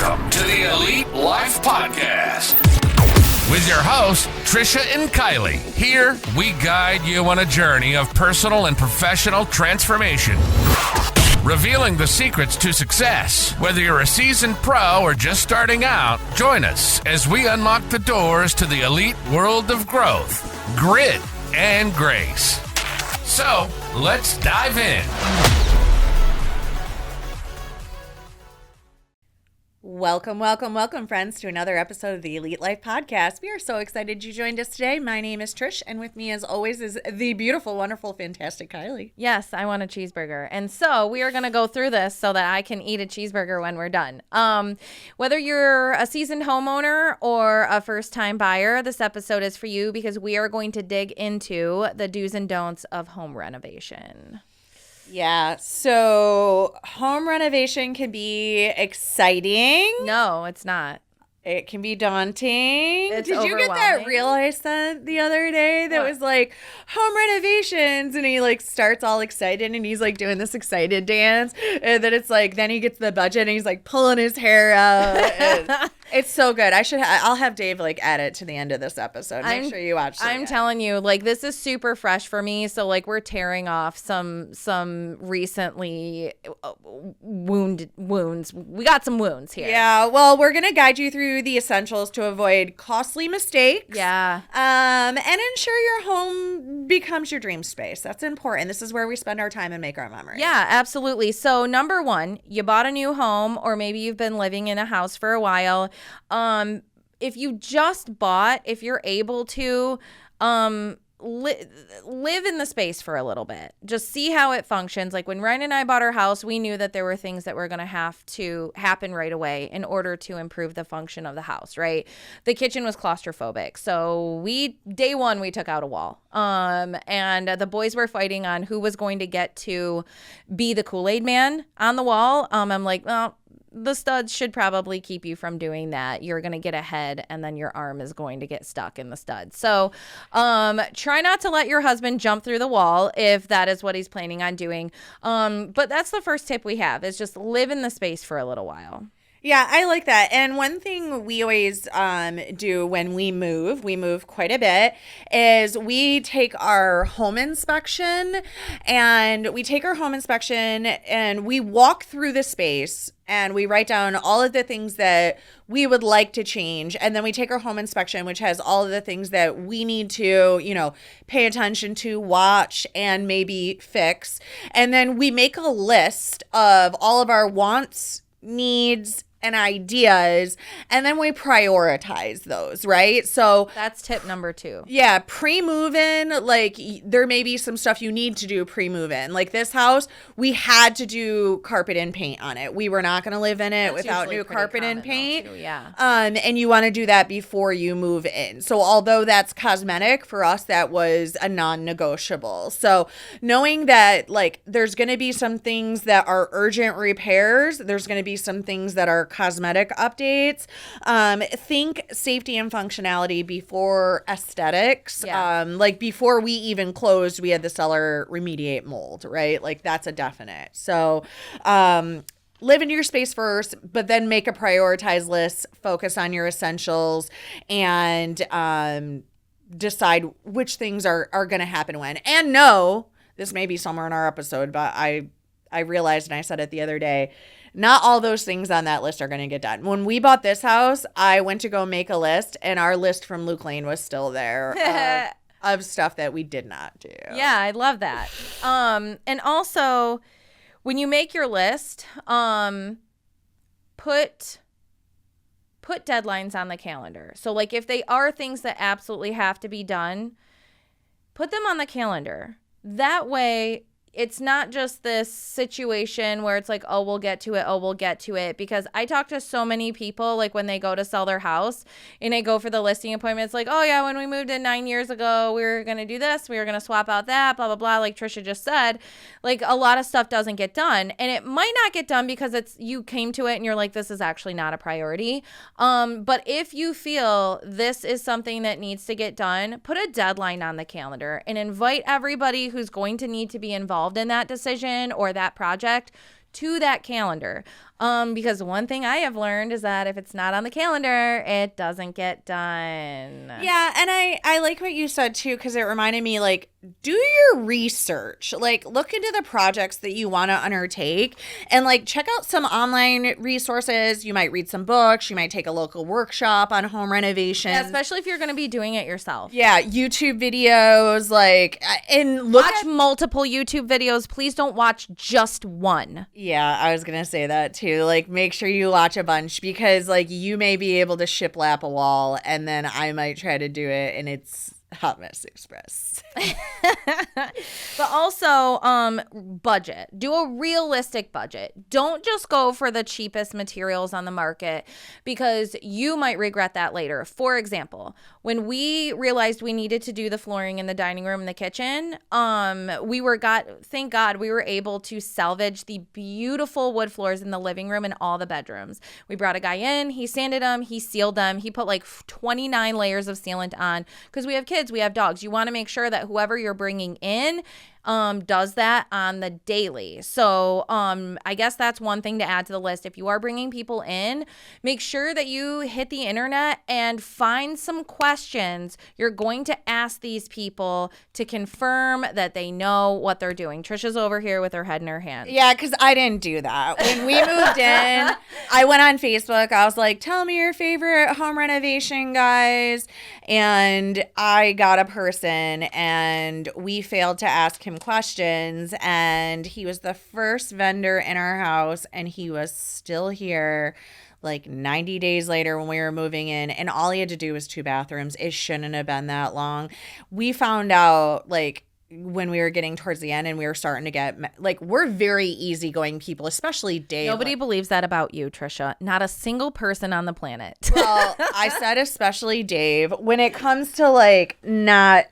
Welcome to the Elite Life Podcast with your hosts, Trisha and Kylee. Here, we guide you on a journey of personal and professional transformation, revealing the secrets to success. Whether you're a seasoned pro or just starting out, join us as we unlock the doors to the elite world of growth, grit, and grace. So, let's dive in. Welcome, friends, to another episode of the Elite Life Podcast. We are so excited you joined us today. My name is Trish, and with me, as always, is the beautiful, wonderful, fantastic Kylee. Yes, I want a cheeseburger. And so we are going to go through this so that I can eat a cheeseburger when we're done. Whether you're a seasoned homeowner or a first-time buyer, this episode is for you because we are going to dig into the do's and don'ts of home renovation. Yeah, so home renovation can be exciting. No, it's not. It can be daunting. It's Did you get that reel I sent the other day that was like home renovations, and he like starts all excited and he's like doing this excited dance, and then it's like then he gets the budget and he's like pulling his hair out. It's so good. I'll have Dave like add it to the end of this episode. Make sure you watch it. I'm telling you, like, this is super fresh for me. So like we're tearing off some recently wounds. We got some wounds here. Yeah. Well, we're gonna guide you through the essentials to avoid costly mistakes. Yeah. And ensure your home becomes your dream space. That's important. This is where we spend our time and make our memories. Yeah, absolutely. So number one, you bought a new home, or maybe you've been living in a house for a while. If you just bought, if you're able to, live in the space for a little bit. Just see how it functions. Like when Ryan and I bought our house, we knew that there were things that were going to have to happen right away in order to improve the function of the house, right? The kitchen was claustrophobic. So day one, we took out a wall. And the boys were fighting on who was going to get to be the Kool-Aid man on the wall. I'm like, well, the studs should probably keep you from doing that. You're going to get ahead and then your arm is going to get stuck in the stud. So try not to let your husband jump through the wall if that is what he's planning on doing. But that's the first tip we have, is just live in the space for a little while. Yeah, I like that. And one thing we always do when we move quite a bit, is we take our home inspection and we walk through the space and we write down all of the things that we would like to change. And then we take our home inspection, which has all of the things that we need to, pay attention to, watch, and maybe fix. And then we make a list of all of our wants, needs, and ideas, and then we prioritize those, right? So that's tip number 2. Yeah, pre-move-in, like there may be some stuff you need to do pre-move-in. Like this house, we had to do carpet and paint on it. We were not going to live in it without new carpet and paint. Too, yeah. And you want to do that before you move in. So although that's cosmetic, for us that was a non-negotiable. So knowing that like there's going to be some things that are urgent repairs, there's going to be some things that are cosmetic updates. Think safety and functionality before aesthetics. Yeah. Like before we even closed, we had the seller remediate mold, right? Like that's a definite. So live in your space first, but then make a prioritized list, focus on your essentials, and decide which things are going to happen when. And no, this may be somewhere in our episode, but I realized, and I said it the other day, not all those things on that list are going to get done. When we bought this house, I went to go make a list, and our list from Luke Lane was still there of stuff that we did not do. Yeah, I love that. And also, when you make your list, put deadlines on the calendar. So, like, if they are things that absolutely have to be done, put them on the calendar. That way, it's not just this situation where it's like, oh, we'll get to it. Because I talk to so many people, like when they go to sell their house and they go for the listing appointment, it's like, oh yeah, when we moved in 9 years ago, we were going to do this. We were going to swap out that, blah, blah, blah. Like Trisha just said, like a lot of stuff doesn't get done, and it might not get done because you came to it and you're like, this is actually not a priority. But if you feel this is something that needs to get done, put a deadline on the calendar and invite everybody who's going to need to be involved in that decision or that project to that calendar. Because one thing I have learned is that if it's not on the calendar, it doesn't get done. Yeah, and I like what you said too, because it reminded me, like, do your research. Like, look into the projects that you want to undertake and, like, check out some online resources. You might read some books. You might take a local workshop on home renovation. Yeah, especially if you're going to be doing it yourself. Yeah, YouTube videos, like, and watch multiple YouTube videos. Please don't watch just one. Yeah, I was going to say that too. Like, make sure you watch a bunch because, like, you may be able to shiplap a wall and then I might try to do it and it's Hot Mess Express. But also, budget. Do a realistic budget. Don't just go for the cheapest materials on the market because you might regret that later. For example, when we realized we needed to do the flooring in the dining room and the kitchen, thank God we were able to salvage the beautiful wood floors in the living room and all the bedrooms. We brought a guy in, he sanded them, he sealed them, he put like 29 layers of sealant on because we have kids, we have dogs. You want to make sure that whoever you're bringing in does that on the daily. So I guess that's one thing to add to the list. If you are bringing people in, make sure that you hit the internet and find some questions you're going to ask these people to confirm that they know what they're doing. Trisha's over here with her head in her hands. Yeah, because I didn't do that. When we moved in, I went on Facebook. I was like, tell me your favorite home renovation guys. And I got a person and we failed to ask him questions, and he was the first vendor in our house, and he was still here like 90 days later when we were moving in, and all he had to do was 2 bathrooms. It shouldn't have been that long. We found out like when we were getting towards the end and we were starting to get like, we're very easygoing people, especially Dave. Nobody believes that about you, Trisha. Not a single person on the planet. Well, I said especially Dave. When it comes to like not,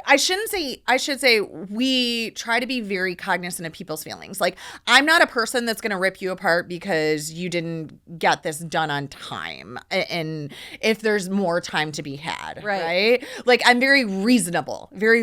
I should say we try to be very cognizant of people's feelings. Like, I'm not a person that's going to rip you apart because you didn't get this done on time. And if there's more time to be had, right? Like, I'm very reasonable. There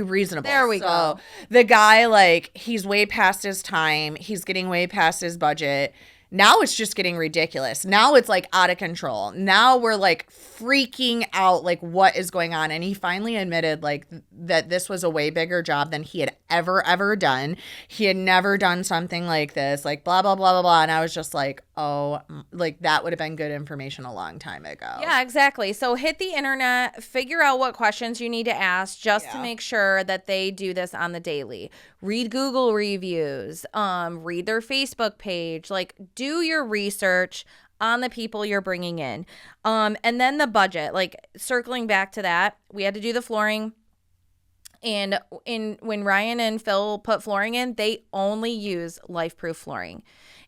we go. The guy, like, he's way past his time. He's getting way past his budget. Now it's just getting ridiculous. Now it's like out of control. Now we're like freaking out, like what is going on? And he finally admitted like that this was a way bigger job than he had ever done. He had never done something like this, like blah, blah, blah, blah, blah. And I was just like, oh, like that would have been good information a long time ago. Yeah, exactly. So hit the internet, figure out what questions you need to ask just to make sure that they do this on the daily. Read Google reviews, read their Facebook page, like do your research on the people you're bringing in. And then the budget, like circling back to that, we had to do the flooring. And when Ryan and Phil put flooring in, they only use LifeProof flooring.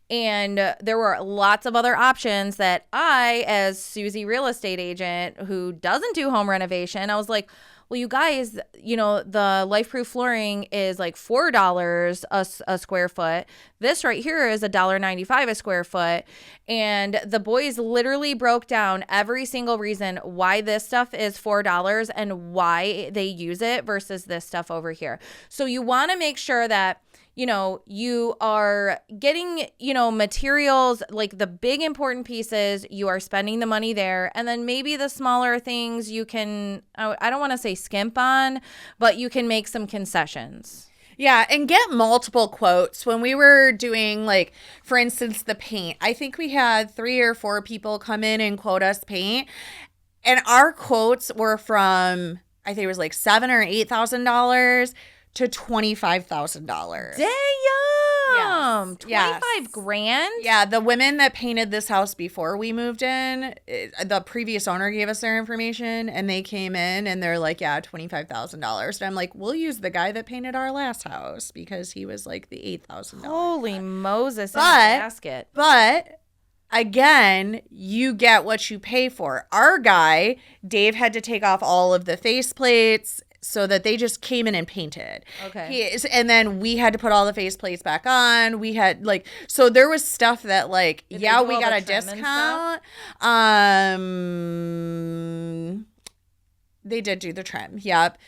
And there were lots of other options that I, as Susie real estate agent who doesn't do home renovation, I was like, well, you guys, you know, the LifeProof flooring is like $4 a square foot. This right here is $1.95 a square foot. And the boys literally broke down every single reason why this stuff is $4 and why they use it versus this stuff over here. So you want to make sure that, you know, you are getting, you know, materials, like the big important pieces, you are spending the money there. And then maybe the smaller things you can, I don't want to say skimp on, but you can make some concessions. Yeah, and get multiple quotes. When we were doing, like, for instance, the paint, I think we had 3 or 4 people come in and quote us paint. And our quotes were from, I think it was like $7,000 or $8,000 to $25,000. Damn. Yes. 25 grand? Yeah, the women that painted this house before we moved in, the previous owner gave us their information and they came in and they're like, yeah, $25,000. And I'm like, we'll use the guy that painted our last house because he was like the $8,000. Holy Moses in a basket. But again, you get what you pay for. Our guy, Dave, had to take off all of the faceplates so that they just came in and painted. Okay. And then we had to put all the faceplates back on. We had like, so there was stuff that like, we got a discount. They did do the trim. Yep.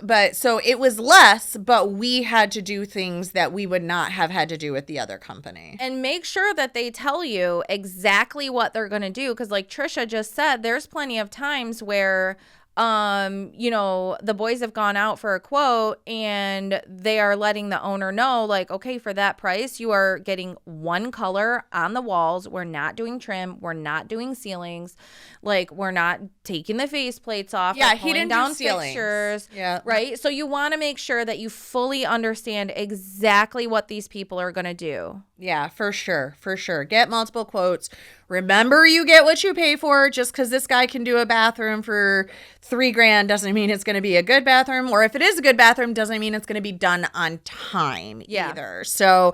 But so it was less, but we had to do things that we would not have had to do with the other company. And make sure that they tell you exactly what they're going to do. Because like Trisha just said, there's plenty of times where the boys have gone out for a quote and they are letting the owner know, like, okay, for that price, you are getting one color on the walls. We're not doing trim. We're not doing ceilings. Like, we're not taking the faceplates off. Yeah, or he didn't down do ceilings. fixtures. Yeah. Right? So you want to make sure that you fully understand exactly what these people are going to do. Yeah, for sure. Get multiple quotes. Remember, you get what you pay for. Just because this guy can do a bathroom for $3,000 doesn't mean it's going to be a good bathroom. Or if it is a good bathroom, doesn't mean it's going to be done on time either. So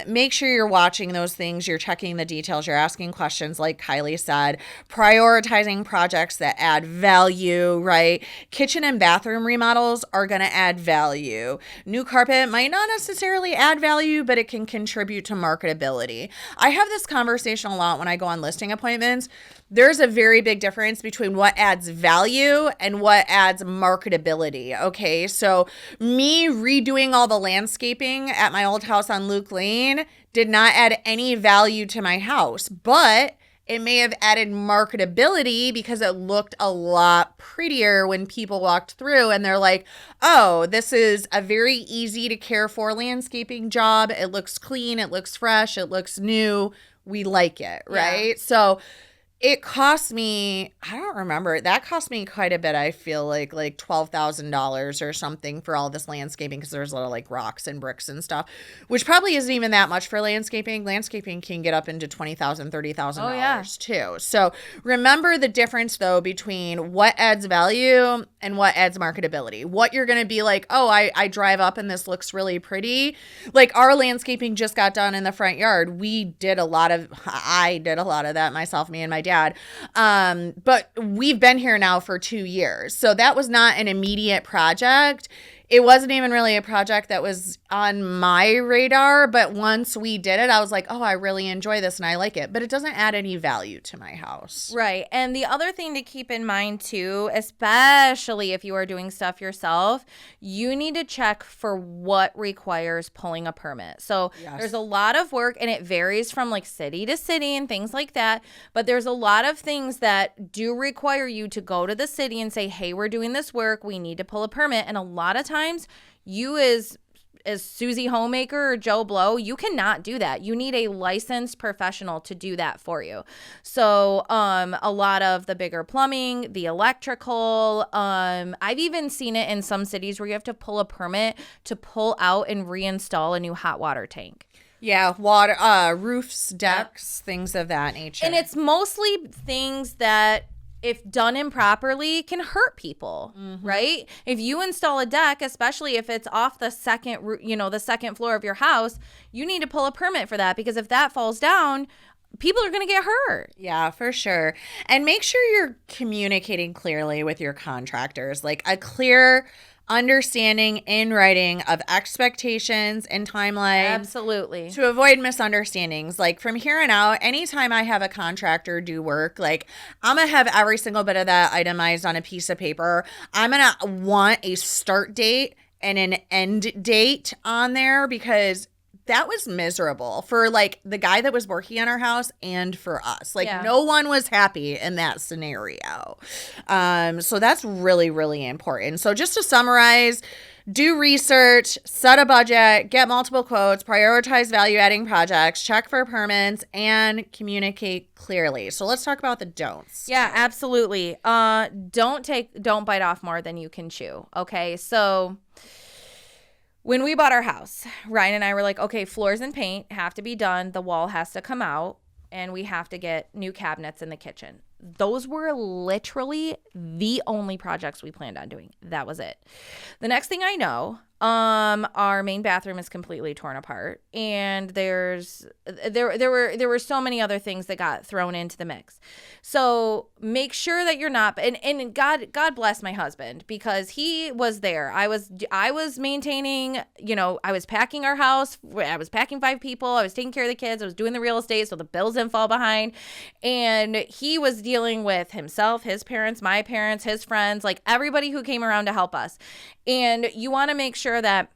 make sure you're watching those things. You're checking the details. You're asking questions like Kylee said. Prioritizing projects that add value, right? Kitchen and bathroom remodels are going to add value. New carpet might not necessarily add value, but it can contribute to marketability. I have this conversation a lot when I go on listing appointments. There's a very big difference between what adds value and what adds marketability. Okay, so me redoing all the landscaping at my old house on Luke Lane did not add any value to my house, but it may have added marketability because it looked a lot prettier when people walked through and they're like, oh, this is a very easy to care for landscaping job. It looks clean. It looks fresh. It looks new. We like it, right? Yeah. So it cost me, I don't remember, that cost me quite a bit. I feel like $12,000 or something for all this landscaping because there's a lot of like rocks and bricks and stuff, which probably isn't even that much for landscaping. Landscaping can get up into $20,000, $30,000 too. So remember the difference though between what adds value and what adds marketability. What you're going to be like, oh, I drive up and this looks really pretty. Like our landscaping just got done in the front yard. I did a lot of that myself, me and my dad. But we've been here now for 2 years. So that was not an immediate project. It wasn't even really a project that was on my radar, but once we did it, I was like, oh, I really enjoy this and I like it, but it doesn't add any value to my house. Right. And the other thing to keep in mind too, especially if you are doing stuff yourself, you need to check for what requires pulling a permit. So there's a lot of work and it varies from like city to city and things like that, but there's a lot of things that do require you to go to the city and say, hey, we're doing this work, we need to pull a permit. And a lot of times you as Susie Homemaker or Joe Blow, you cannot do that. You need a licensed professional to do that for you. So a lot of the bigger plumbing, the electrical, I've even seen it in some cities where you have to pull a permit to pull out and reinstall a new hot water tank. Yeah, water, roofs, decks, things of that nature. And it's mostly things that if done improperly, can hurt people, right? If you install a deck, especially if it's off the second floor of your house, you need to pull a permit for that because if that falls down, people are going to get hurt. Yeah, for sure. And make sure you're communicating clearly with your contractors, like a clear understanding in writing of expectations and timelines. Absolutely. To avoid misunderstandings. Like from here on out, anytime I have a contractor do work, like I'm going to have every single bit of that itemized on a piece of paper. I'm going to want a start date and an end date on there because that was miserable for like the guy that was working on our house and for us. Like no one was happy in that scenario. So that's really, really important. So just to summarize, do research, set a budget, get multiple quotes, prioritize value-adding projects, check for permits, and communicate clearly. So let's talk about the don'ts. Yeah, absolutely. Don't bite off more than you can chew. Okay, so when we bought our house, Ryan and I were like, okay, floors and paint have to be done. The wall has to come out and we have to get new cabinets in the kitchen. Those were literally the only projects we planned on doing. That was it. The next thing I know, our main bathroom is completely torn apart, and there were so many other things that got thrown into the mix. So make sure that you're not. And God bless my husband because he was there. I was maintaining. I was packing our house. I was packing 5 people. I was taking care of the kids. I was doing the real estate, so the bills didn't fall behind. And he was dealing with himself, his parents, my parents, his friends, like everybody who came around to help us. And you want to make sure that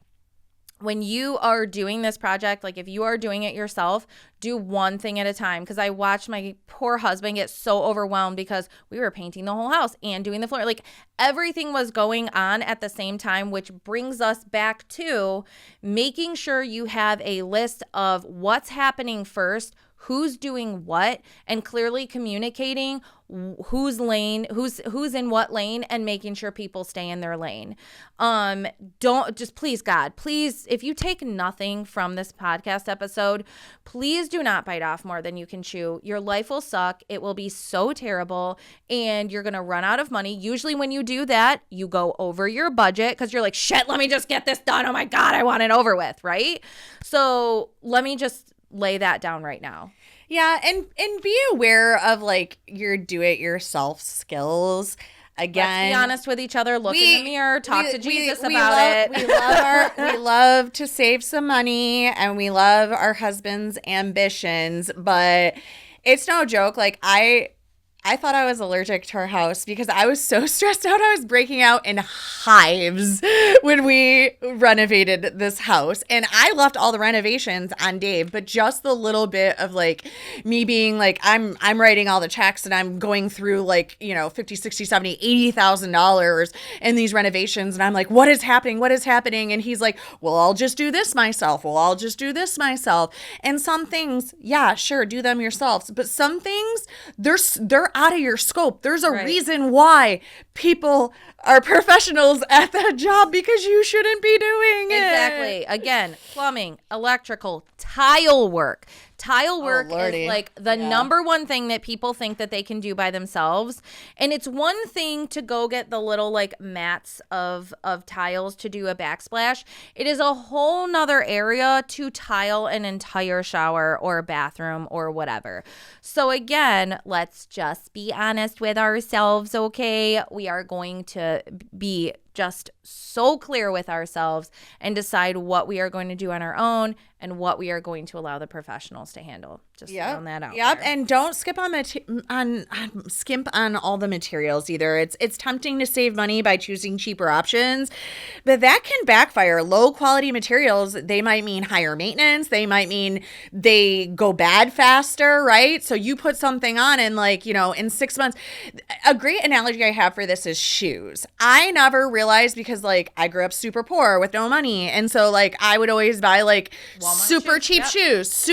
when you are doing this project, like if you are doing it yourself, do one thing at a time. Because I watched my poor husband get so overwhelmed because we were painting the whole house and doing the floor. Like everything was going on at the same time, which brings us back to making sure you have a list of what's happening first, who's doing what, and clearly communicating who's in what lane and making sure people stay in their lane. Don't just, please God, please, if you take nothing from this podcast episode, please do not bite off more than you can chew. Your life will suck. It will be so terrible and you're going to run out of money. Usually when you do that, you go over your budget because you're like, shit, let me just get this done. Oh my God, I want it over with, right? So let me just lay that down right now. Yeah, and be aware of like your do-it-yourself skills. Again, let's be honest with each other. Look in the mirror. Talk to Jesus about it. We love to save some money, and we love our husband's ambitions. But it's no joke. Like I thought I was allergic to our house because I was so stressed out. I was breaking out in hives when we renovated this house. And I left all the renovations on Dave, but just the little bit of like me being like, I'm writing all the checks and I'm going through like, you know, $50, $60, $70, $80,000 in these renovations. And I'm like, what is happening? What is happening? And he's like, well, I'll just do this myself. Well, I'll just do this myself. And some things, yeah, sure, do them yourselves. But some things, they're out of your scope. There's a reason why people are professionals at that job because you shouldn't be doing it. Exactly. Again, plumbing, electrical, tile work. Tile work is like the number one thing that people think that they can do by themselves. And it's one thing to go get the little like mats of tiles to do a backsplash. It is a whole nother area to tile an entire shower or bathroom or whatever. So again, let's just be honest with ourselves, okay? We are going to be just so clear with ourselves and decide what we are going to do on our own and what we are going to allow the professionals to handle. Just throwing that out there. And don't skip skimp on all the materials either. It's tempting to save money by choosing cheaper options, but that can backfire. Low quality materials, they might mean higher maintenance. They might mean they go bad faster, right? So you put something on and like, you know, in 6 months. A great analogy I have for this is shoes. I never realized because like I grew up super poor with no money. And so like I would always buy like super cheap shoes.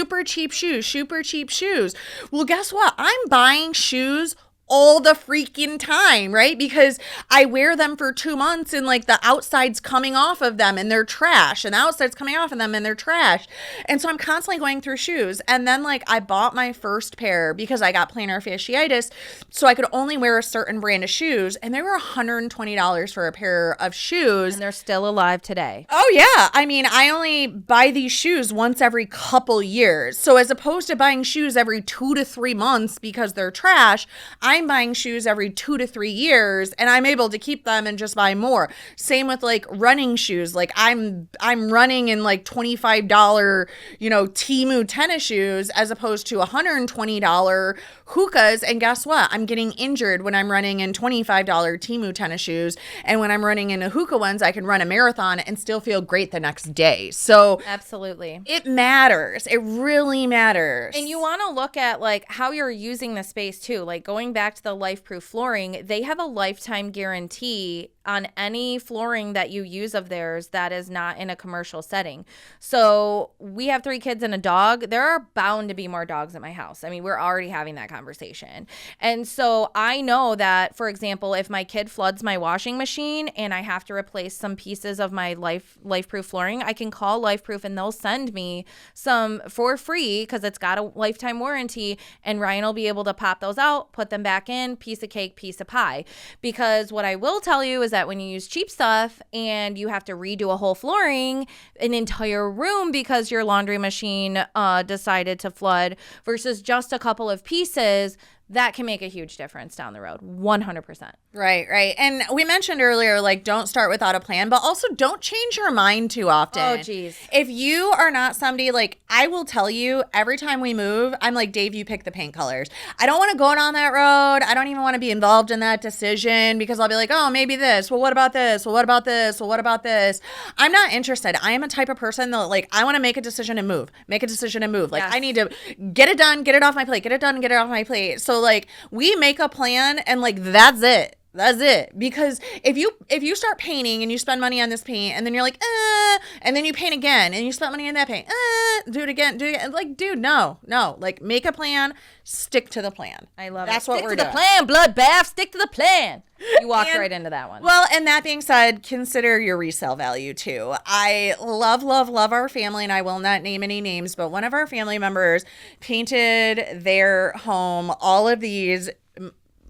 Well, guess what? I'm buying shoes all the freaking time, right? Because I wear them for 2 months and like the outside's coming off of them and they're trash and the outside's coming off of them and they're trash. And so I'm constantly going through shoes. And then like I bought my first pair because I got plantar fasciitis. So I could only wear a certain brand of shoes and they were $120 for a pair of shoes. And they're still alive today. Oh yeah. I mean, I only buy these shoes once every couple years. So as opposed to buying shoes every 2 to 3 months because they're trash, I'm buying shoes every 2 to 3 years and I'm able to keep them and just buy more. Same with like running shoes. Like I'm running in like $25, you know, Temu tennis shoes as opposed to $120 hookahs. And guess what? I'm getting injured when I'm running in $25 Temu tennis shoes. And when I'm running in the hookah ones, I can run a marathon and still feel great the next day. So absolutely. It matters. It really matters. And you want to look at like how you're using the space too. Like going back to the LifeProof flooring, they have a lifetime guarantee on any flooring that you use of theirs that is not in a commercial setting. So we have 3 kids and a dog. There are bound to be more dogs at my house. I mean, we're already having that conversation. And so I know that, for example, if my kid floods my washing machine and I have to replace some pieces of my LifeProof flooring, I can call LifeProof and they'll send me some for free because it's got a lifetime warranty, and Ryan will be able to pop those out, put them back in, piece of cake, piece of pie. Because what I will tell you is that when you use cheap stuff and you have to redo a whole flooring, an entire room because your laundry machine decided to flood versus just a couple of pieces, that can make a huge difference down the road. 100%. Right. And we mentioned earlier, like, don't start without a plan, but also don't change your mind too often. Oh, geez. If you are not somebody, like, I will tell you every time we move, I'm like, Dave, you pick the paint colors. I don't want to go down that road. I don't even want to be involved in that decision because I'll be like, oh, maybe this. Well, what about this? Well, what about this? Well, what about this? I'm not interested. I am a type of person that, like, I want to make a decision and move. Like, yes. I need to get it done, get it off my plate, get it done, get it off my plate. So, like, we make a plan and, like, that's it. Because if you start painting and you spend money on this paint and then you're like, and then you paint again and you spend money on that paint, do it again. Like, dude, no. Like, make a plan, stick to the plan. I love That's it. what we're doing. Stick to the plan, bloodbath, stick to the plan. You walked right into that one. Well, and that being said, consider your resale value too. I love our family, and I will not name any names, but one of our family members painted their home all of these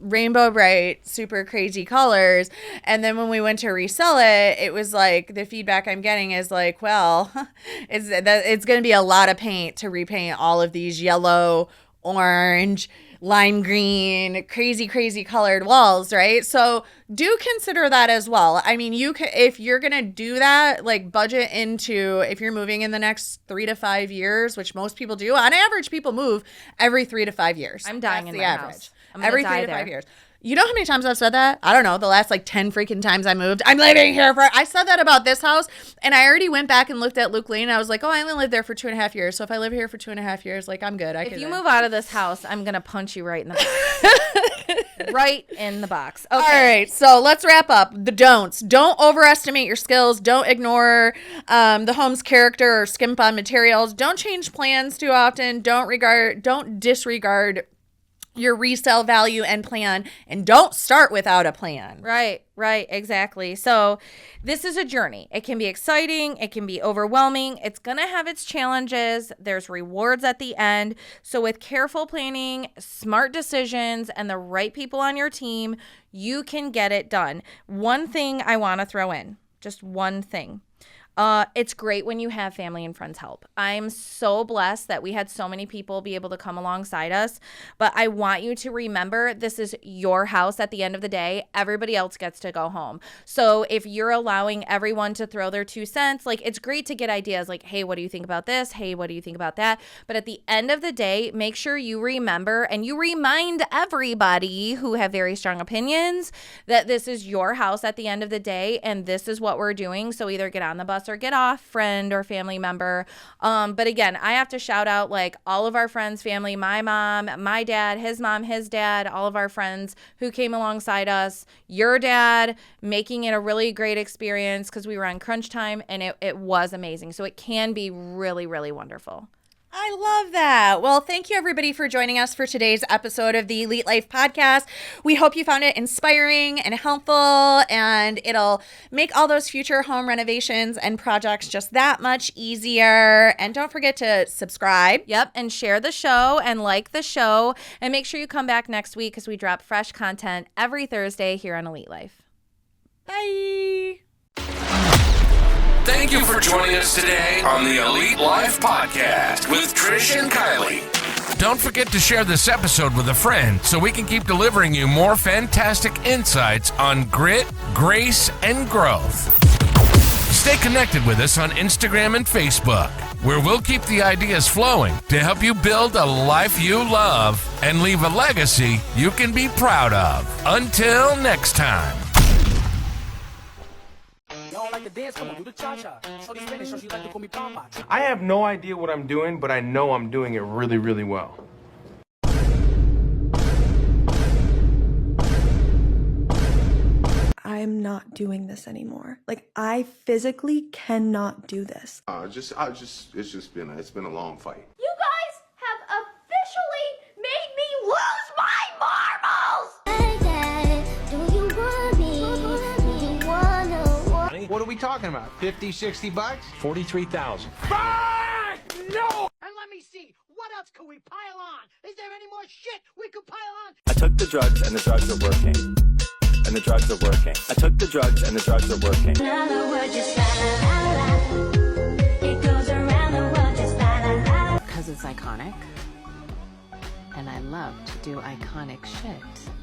rainbow bright, super crazy colors. And then when we went to resell it, it was like, the feedback I'm getting is like, well, it's going to be a lot of paint to repaint all of these yellow, orange, lime green, crazy colored walls, right? So do consider that as well. I mean, if you're going to do that, like, budget into, if you're moving in the next 3 to 5 years, which most people do, on average, people move every 3 to 5 years. I'm dying in my house. Every 3 to 5 years. You know how many times I've said that? I don't know. The last, like, 10 freaking times I moved. I'm living here I said that about this house, and I already went back and looked at Luke Lane, and I was like, oh, I only lived there for 2.5 years. So if I live here for 2.5 years, like, I'm good. If you move out of this house, I'm going to punch you right in the box. Right in the box. Okay. All right. So let's wrap up. The don'ts. Don't overestimate your skills. Don't ignore the home's character or skimp on materials. Don't change plans too often. Don't disregard your resale value and plan, and don't start without a plan. Right, exactly. So this is a journey. It can be exciting. It can be overwhelming. It's going to have its challenges. There's rewards at the end. So with careful planning, smart decisions, and the right people on your team, you can get it done. One thing I want to throw in, just one thing. It's great when you have family and friends help. I'm so blessed that we had so many people be able to come alongside us, but I want you to remember this is your house at the end of the day. Everybody else gets to go home. So if you're allowing everyone to throw their 2 cents, like, it's great to get ideas like, hey, what do you think about this? Hey, what do you think about that? But at the end of the day, make sure you remember and you remind everybody who have very strong opinions that this is your house at the end of the day, and this is what we're doing. So either get on the bus or get off, friend or family member. But again, I have to shout out, like, all of our friends, family, my mom, my dad, his mom, his dad, all of our friends who came alongside us, your dad, making it a really great experience because we were on crunch time, and it was amazing. So it can be really, really wonderful. I love that. Well, thank you everybody for joining us for today's episode of the Elite Life Podcast. We hope you found it inspiring and helpful, and it'll make all those future home renovations and projects just that much easier. And don't forget to subscribe. Yep, and share the show and like the show, and make sure you come back next week because we drop fresh content every Thursday here on Elite Life. Bye. Thank you for joining us today on the Elite Life Podcast with Trisha and Kylee. Don't forget to share this episode with a friend so we can keep delivering you more fantastic insights on grit, grace, and growth. Stay connected with us on Instagram and Facebook, where we'll keep the ideas flowing to help you build a life you love and leave a legacy you can be proud of. Until next time. I have no idea what I'm doing, but I know I'm doing it really, really well. I'm not doing this anymore. Like, I physically cannot do this. It's been a long fight. You guys have officially made me lose my marbles! Hey, Dad, do you want me? Do you wanna? What are we talking about? 50, 60 bucks? 43,000. No! And let me see, what else could we pile on? Is there any more shit we could pile on? I took the drugs and the drugs are working. And the drugs are working. I took the drugs and the drugs are working. Another word just it goes around the world just because it's iconic and I love to do iconic shit.